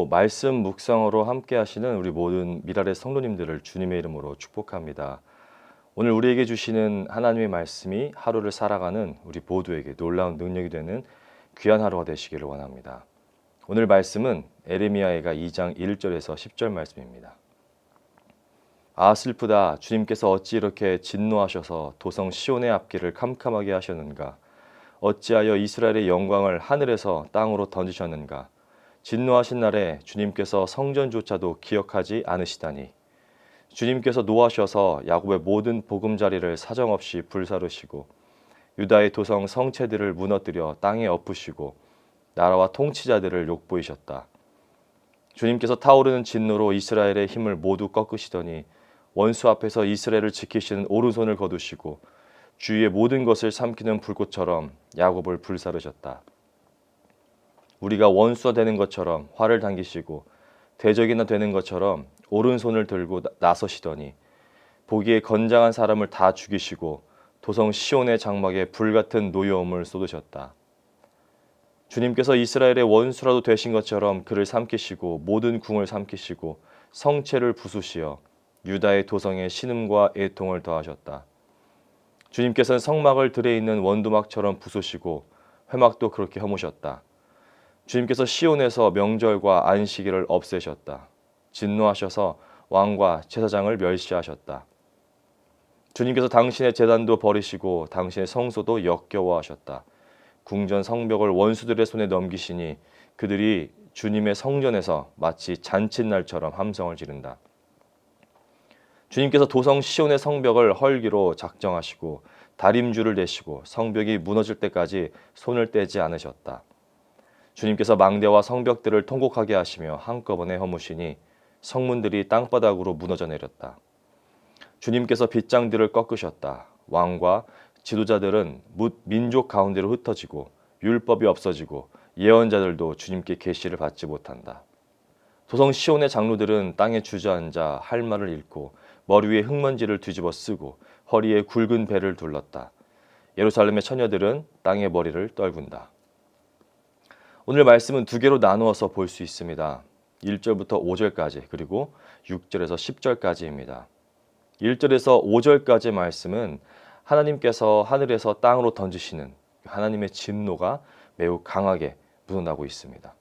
오늘도 말씀 묵상으로 함께 하시는 우리 모든 미랄의 성도님들을 주님의 이름으로 축복합니다. 오늘 우리에게 주시는 하나님의 말씀이 하루를 살아가는 우리 모두에게 놀라운 능력이 되는 귀한 하루가 되시기를 원합니다. 오늘 말씀은 에레미야가 2장 1절에서 10절 말씀입니다. 아 슬프다. 주님께서 어찌 이렇게 진노하셔서 도성 시온의 앞길을 캄캄하게 하셨는가. 어찌하여 이스라엘의 영광을 하늘에서 땅으로 던지셨는가. 진노하신 날에 주님께서 성전조차도 기억하지 않으시다니. 주님께서 노하셔서 야곱의 모든 보금자리를 사정없이 불사르시고 유다의 도성 성체들을 무너뜨려 땅에 엎으시고 나라와 통치자들을 욕보이셨다. 주님께서 타오르는 진노로 이스라엘의 힘을 모두 꺾으시더니 원수 앞에서 이스라엘을 지키시는 오른손을 거두시고 주위의 모든 것을 삼키는 불꽃처럼 야곱을 불사르셨다. 우리가 원수가 되는 것처럼 활을 당기시고 대적이나 되는 것처럼 오른손을 들고 나서시더니 보기에 건장한 사람을 다 죽이시고 도성 시온의 장막에 불같은 노여움을 쏟으셨다. 주님께서 이스라엘의 원수라도 되신 것처럼 그를 삼키시고 모든 궁을 삼키시고 성체를 부수시어 유다의 도성에 신음과 애통을 더하셨다. 주님께서는 성막을 들에 있는 원두막처럼 부수시고 회막도 그렇게 허무셨다. 주님께서 시온에서 명절과 안식일을 없애셨다. 진노하셔서 왕과 제사장을 멸시하셨다. 주님께서 당신의 제단도 버리시고 당신의 성소도 역겨워하셨다. 궁전 성벽을 원수들의 손에 넘기시니 그들이 주님의 성전에서 마치 잔칫날처럼 함성을 지른다. 주님께서 도성 시온의 성벽을 헐기로 작정하시고 다림줄을 내시고 성벽이 무너질 때까지 손을 떼지 않으셨다. 주님께서 망대와 성벽들을 통곡하게 하시며 한꺼번에 허무시니 성문들이 땅바닥으로 무너져 내렸다. 주님께서 빗장들을 꺾으셨다. 왕과 지도자들은 민족 가운데로 흩어지고 율법이 없어지고 예언자들도 주님께 계시를 받지 못한다. 도성 시온의 장로들은 땅에 주저앉아 할 말을 잃고 머리 위에 흙먼지를 뒤집어 쓰고 허리에 굵은 배를 둘렀다. 예루살렘의 처녀들은 땅의 머리를 떨군다. 오늘 말씀은 두 개로 나누어서 볼 수 있습니다. 1절부터 5절까지 그리고 6절에서 10절까지입니다. 1절에서 5절까지의 말씀은 하나님께서 하늘에서 땅으로 던지시는 하나님의 진노가 매우 강하게 묻어나고 있습니다.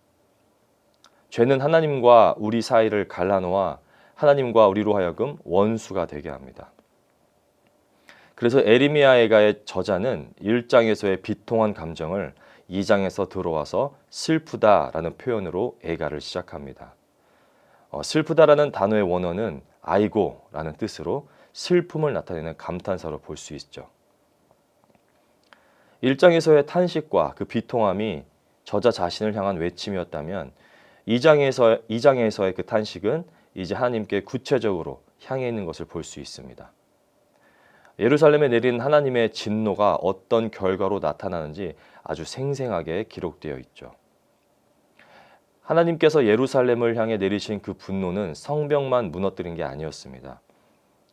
죄는 하나님과 우리 사이를 갈라놓아 하나님과 우리로 하여금 원수가 되게 합니다. 그래서 에레미야의 저자는 1장에서의 비통한 감정을 2장에서 들어와서 슬프다라는 표현으로 애가를 시작합니다. 슬프다라는 단어의 원어는 아이고라는 뜻으로 슬픔을 나타내는 감탄사로 볼 수 있죠. 1장에서의 탄식과 그 비통함이 저자 자신을 향한 외침이었다면 2장에서의 그 탄식은 이제 하나님께 구체적으로 향해 있는 것을 볼 수 있습니다. 예루살렘에 내린 하나님의 진노가 어떤 결과로 나타나는지 아주 생생하게 기록되어 있죠. 하나님께서 예루살렘을 향해 내리신 그 분노는 성벽만 무너뜨린 게 아니었습니다.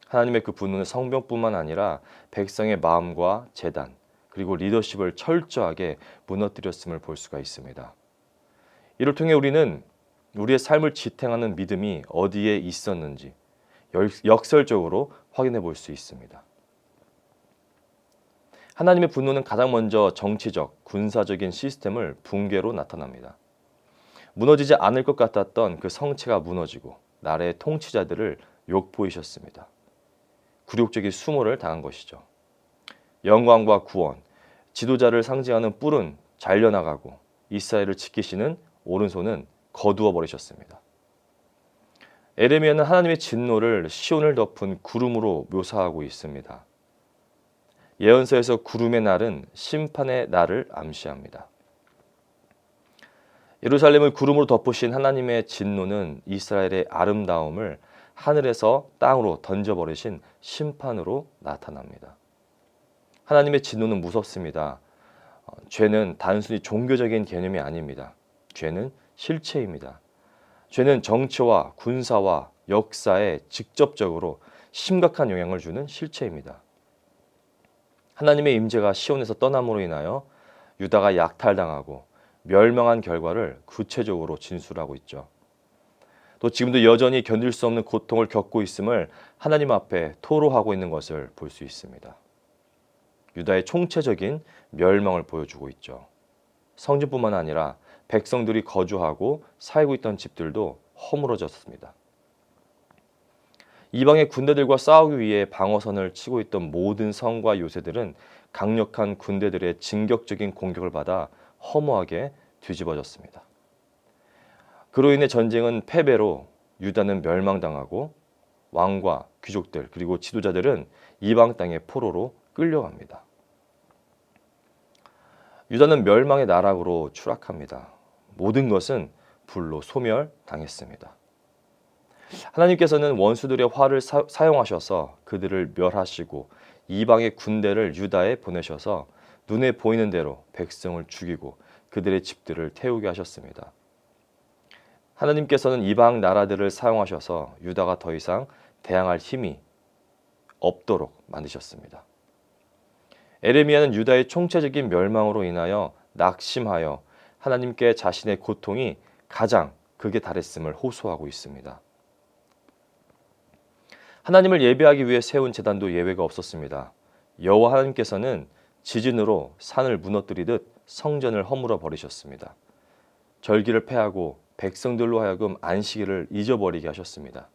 하나님의 그 분노는 성벽뿐만 아니라 백성의 마음과 재단 그리고 리더십을 철저하게 무너뜨렸음을 볼 수가 있습니다. 이를 통해 우리는 우리의 삶을 지탱하는 믿음이 어디에 있었는지 역설적으로 확인해 볼 수 있습니다. 하나님의 분노는 가장 먼저 정치적, 군사적인 시스템을 붕괴로 나타납니다. 무너지지 않을 것 같았던 그 성체가 무너지고 나라의 통치자들을 욕보이셨습니다. 굴욕적인 수모를 당한 것이죠. 영광과 구원, 지도자를 상징하는 뿔은 잘려나가고 이스라엘을 지키시는 오른손은 거두어 버리셨습니다. 에레미야는 하나님의 진노를 시온을 덮은 구름으로 묘사하고 있습니다. 예언서에서 구름의 날은 심판의 날을 암시합니다. 예루살렘을 구름으로 덮으신 하나님의 진노는 이스라엘의 아름다움을 하늘에서 땅으로 던져버리신 심판으로 나타납니다. 하나님의 진노는 무섭습니다. 죄는 단순히 종교적인 개념이 아닙니다. 죄는 실체입니다. 죄는 정치와 군사와 역사에 직접적으로 심각한 영향을 주는 실체입니다. 하나님의 임재가 시온에서 떠남으로 인하여 유다가 약탈당하고 멸망한 결과를 구체적으로 진술하고 있죠. 또 지금도 여전히 견딜 수 없는 고통을 겪고 있음을 하나님 앞에 토로하고 있는 것을 볼 수 있습니다. 유다의 총체적인 멸망을 보여주고 있죠. 성전뿐만 아니라 백성들이 거주하고 살고 있던 집들도 허물어졌습니다. 이방의 군대들과 싸우기 위해 방어선을 치고 있던 모든 성과 요새들은 강력한 군대들의 진격적인 공격을 받아 허무하게 뒤집어졌습니다. 그로 인해 전쟁은 패배로 유다는 멸망당하고 왕과 귀족들 그리고 지도자들은 이방 땅의 포로로 끌려갑니다. 유다는 멸망의 나락으로 추락합니다. 모든 것은 불로 소멸당했습니다. 하나님께서는 원수들의 화를 사용하셔서 그들을 멸하시고 이방의 군대를 유다에 보내셔서 눈에 보이는 대로 백성을 죽이고 그들의 집들을 태우게 하셨습니다. 하나님께서는 이방 나라들을 사용하셔서 유다가 더 이상 대항할 힘이 없도록 만드셨습니다. 에레미야는 유다의 총체적인 멸망으로 인하여 낙심하여 하나님께 자신의 고통이 가장 극에 달했음을 호소하고 있습니다. 하나님을 예배하기 위해 세운 제단도 예외가 없었습니다. 여호와 하나님께서는 지진으로 산을 무너뜨리듯 성전을 허물어 버리셨습니다. 절기를 폐하고 백성들로 하여금 안식일을 잊어버리게 하셨습니다.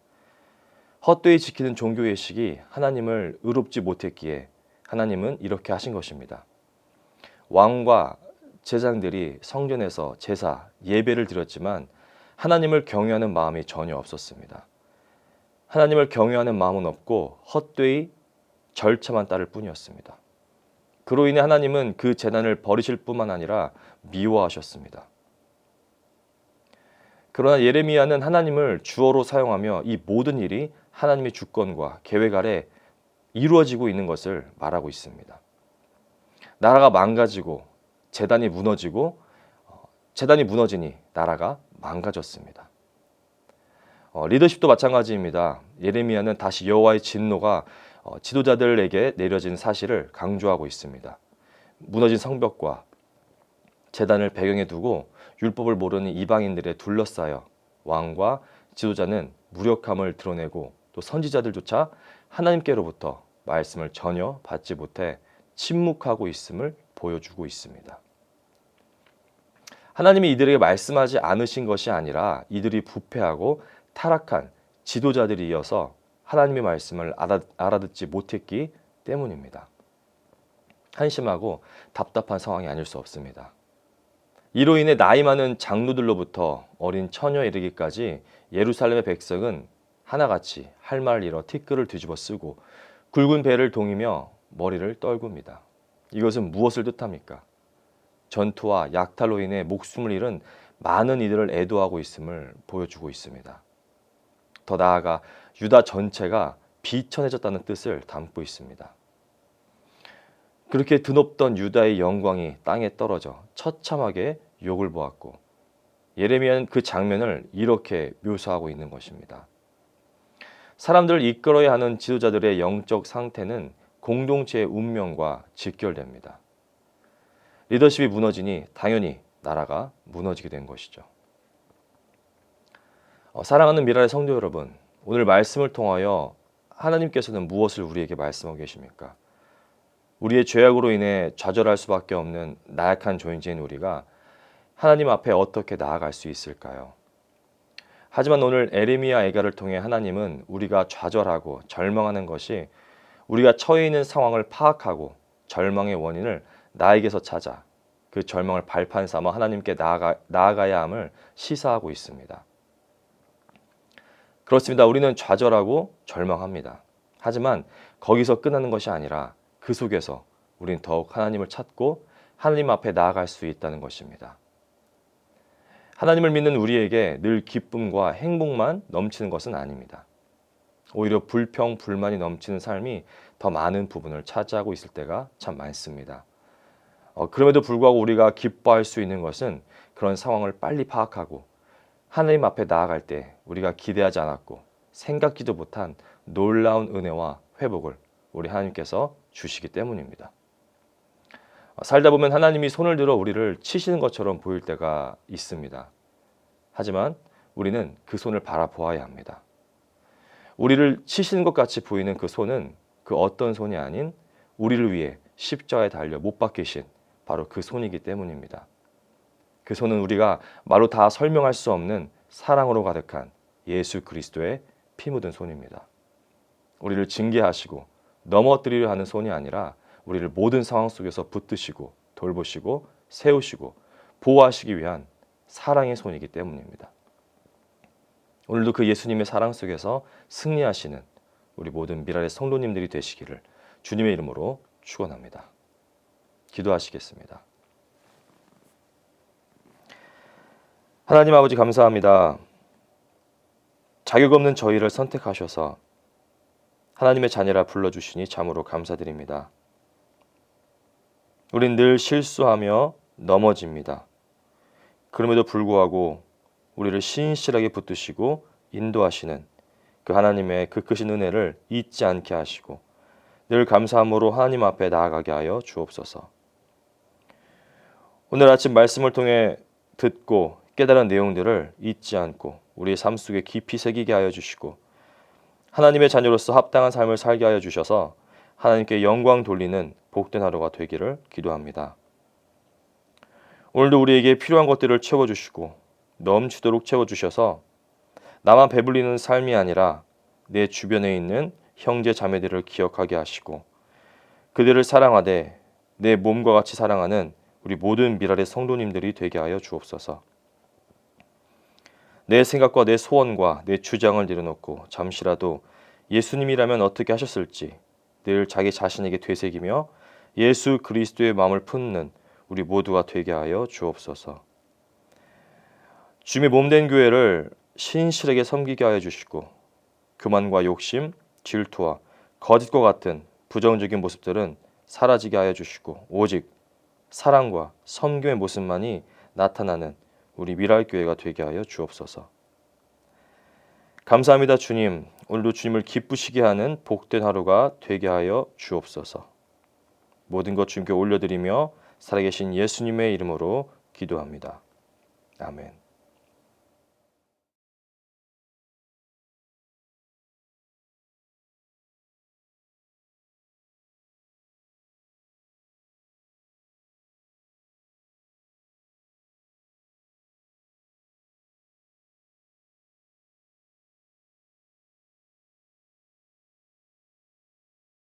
헛되이 지키는 종교예식이 하나님을 의롭지 못했기에 하나님은 이렇게 하신 것입니다. 왕과 제장들이 성전에서 제사, 예배를 드렸지만 하나님을 경외하는 마음이 전혀 없었습니다. 하나님을 경외하는 마음은 없고 헛되이 절차만 따를 뿐이었습니다. 그로 인해 하나님은 그 제단을 버리실 뿐만 아니라 미워하셨습니다. 그러나 예레미야는 하나님을 주어로 사용하며 이 모든 일이 하나님의 주권과 계획 아래 이루어지고 있는 것을 말하고 있습니다. 나라가 망가지고 제단이 무너지니 나라가 망가졌습니다. 리더십도 마찬가지입니다. 예레미야는 다시 여호와의 진노가 지도자들에게 내려진 사실을 강조하고 있습니다. 무너진 성벽과 제단을 배경에 두고 율법을 모르는 이방인들에 둘러싸여 왕과 지도자는 무력함을 드러내고 또 선지자들조차 하나님께로부터 말씀을 전혀 받지 못해 침묵하고 있음을 보여주고 있습니다. 하나님이 이들에게 말씀하지 않으신 것이 아니라 이들이 부패하고 타락한 지도자들이어서 하나님의 말씀을 알아듣지 못했기 때문입니다. 한심하고 답답한 상황이 아닐 수 없습니다. 이로 인해 나이 많은 장로들로부터 어린 처녀에 이르기까지 예루살렘의 백성은 하나같이 할 말을 잃어 티끌을 뒤집어 쓰고 굵은 배를 동이며 머리를 떨굽니다. 이것은 무엇을 뜻합니까? 전투와 약탈로 인해 목숨을 잃은 많은 이들을 애도하고 있음을 보여주고 있습니다. 더 나아가 유다 전체가 비천해졌다는 뜻을 담고 있습니다. 그렇게 드높던 유다의 영광이 땅에 떨어져 처참하게 욕을 보았고 예레미야는 그 장면을 이렇게 묘사하고 있는 것입니다. 사람들을 이끌어야 하는 지도자들의 영적 상태는 공동체의 운명과 직결됩니다. 리더십이 무너지니 당연히 나라가 무너지게 된 것이죠. 사랑하는 미랄의 성도 여러분, 오늘 말씀을 통하여 하나님께서는 무엇을 우리에게 말씀하고 계십니까? 우리의 죄악으로 인해 좌절할 수밖에 없는 나약한 존재인 우리가 하나님 앞에 어떻게 나아갈 수 있을까요? 하지만 오늘 에레미야 애가를 통해 하나님은 우리가 좌절하고 절망하는 것이 우리가 처해 있는 상황을 파악하고 절망의 원인을 나에게서 찾아 그 절망을 발판 삼아 하나님께 나아가야 함을 시사하고 있습니다. 그렇습니다. 우리는 좌절하고 절망합니다. 하지만 거기서 끝나는 것이 아니라 그 속에서 우리는 더욱 하나님을 찾고 하나님 앞에 나아갈 수 있다는 것입니다. 하나님을 믿는 우리에게 늘 기쁨과 행복만 넘치는 것은 아닙니다. 오히려 불평, 불만이 넘치는 삶이 더 많은 부분을 차지하고 있을 때가 참 많습니다. 그럼에도 불구하고 우리가 기뻐할 수 있는 것은 그런 상황을 빨리 파악하고 하나님 앞에 나아갈 때 우리가 기대하지 않았고 생각지도 못한 놀라운 은혜와 회복을 우리 하나님께서 주시기 때문입니다. 살다 보면 하나님이 손을 들어 우리를 치시는 것처럼 보일 때가 있습니다. 하지만 우리는 그 손을 바라보아야 합니다. 우리를 치시는 것 같이 보이는 그 손은 그 어떤 손이 아닌 우리를 위해 십자가에 달려 못 박히신 바로 그 손이기 때문입니다. 그 손은 우리가 말로 다 설명할 수 없는 사랑으로 가득한 예수 그리스도의 피 묻은 손입니다. 우리를 징계하시고 넘어뜨리려 하는 손이 아니라 우리를 모든 상황 속에서 붙드시고 돌보시고 세우시고 보호하시기 위한 사랑의 손이기 때문입니다. 오늘도 그 예수님의 사랑 속에서 승리하시는 우리 모든 미랄의 성도님들이 되시기를 주님의 이름으로 축원합니다. 기도하시겠습니다. 하나님 아버지 감사합니다. 자격 없는 저희를 선택하셔서 하나님의 자녀라 불러주시니 참으로 감사드립니다. 우린 늘 실수하며 넘어집니다. 그럼에도 불구하고 우리를 신실하게 붙드시고 인도하시는 그 하나님의 그 크신 은혜를 잊지 않게 하시고 늘 감사함으로 하나님 앞에 나아가게 하여 주옵소서. 오늘 아침 말씀을 통해 듣고 깨달은 내용들을 잊지 않고 우리의 삶 속에 깊이 새기게 하여 주시고 하나님의 자녀로서 합당한 삶을 살게 하여 주셔서 하나님께 영광 돌리는 복된 하루가 되기를 기도합니다. 오늘도 우리에게 필요한 것들을 채워주시고 넘치도록 채워주셔서 나만 배불리는 삶이 아니라 내 주변에 있는 형제 자매들을 기억하게 하시고 그들을 사랑하되 내 몸과 같이 사랑하는 우리 모든 미랄의 성도님들이 되게 하여 주옵소서. 내 생각과 내 소원과 내 주장을 내려놓고 잠시라도 예수님이라면 어떻게 하셨을지 늘 자기 자신에게 되새기며 예수 그리스도의 마음을 품는 우리 모두가 되게 하여 주옵소서. 주님의 몸된 교회를 신실하게 섬기게 하여 주시고 교만과 욕심, 질투와 거짓과 같은 부정적인 모습들은 사라지게 하여 주시고 오직 사랑과 섬김의 모습만이 나타나는 우리 미랄교회가 되게 하여 주옵소서. 감사합니다 주님. 오늘도 주님을 기쁘시게 하는 복된 하루가 되게 하여 주옵소서. 모든 것 주님께 올려드리며 살아계신 예수님의 이름으로 기도합니다. 아멘.